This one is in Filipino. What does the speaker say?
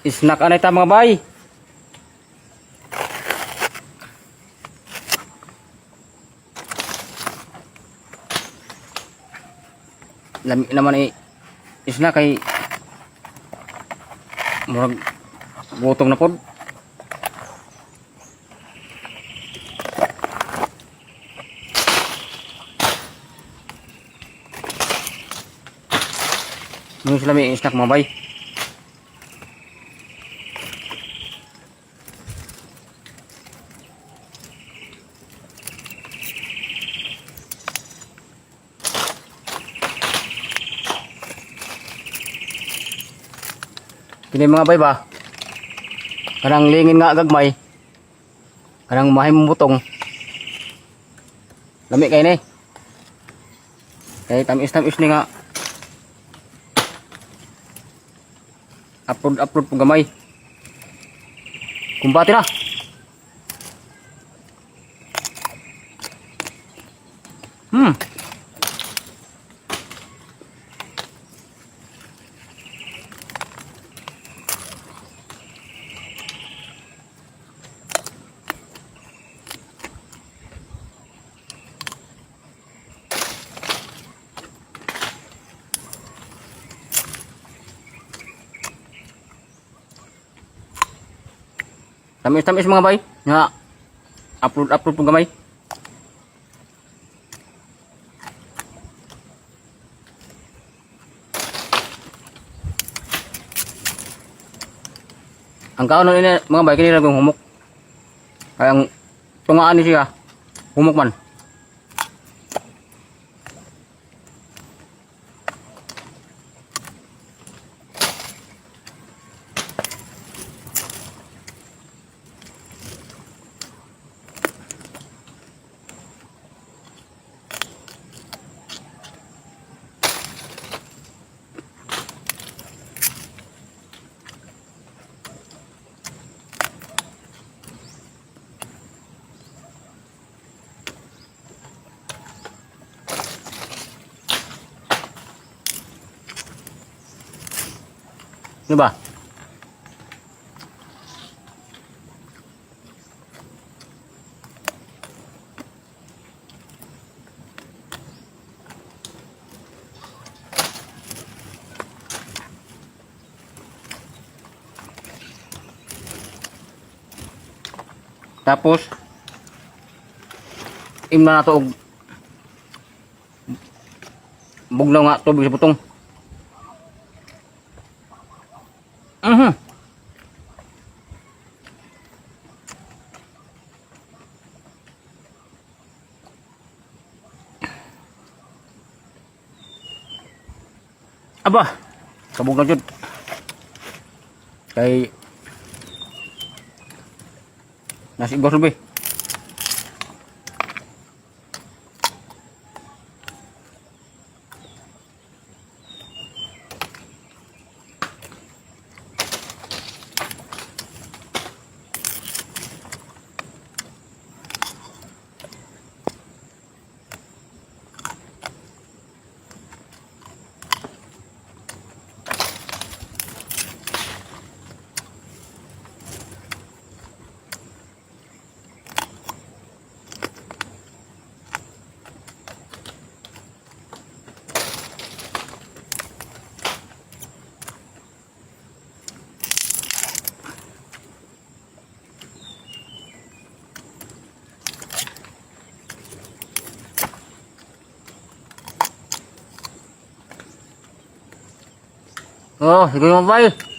Snack anay ta mga bay. Lami naman snack kay murag gutom na pod. Nung sila may snack mga bay. Kini mga bay ba? Kanang lingin nga gagmay. Kanang mahim butong. Lami kay ni. Kay tamis ni nga. Upload pong gamay. Kumbati na. Tamis mga bay. Nga upload pong gamay. Ang kauno ini mga bay kini lang humok. Kaya ang tungaan ni siya humok man. Ano ba? Tapos imna na to og bugnaw nga tubig sa putong. Aba, kabog na jud. Kay nasi gos lebih. Oh, sige mo bay.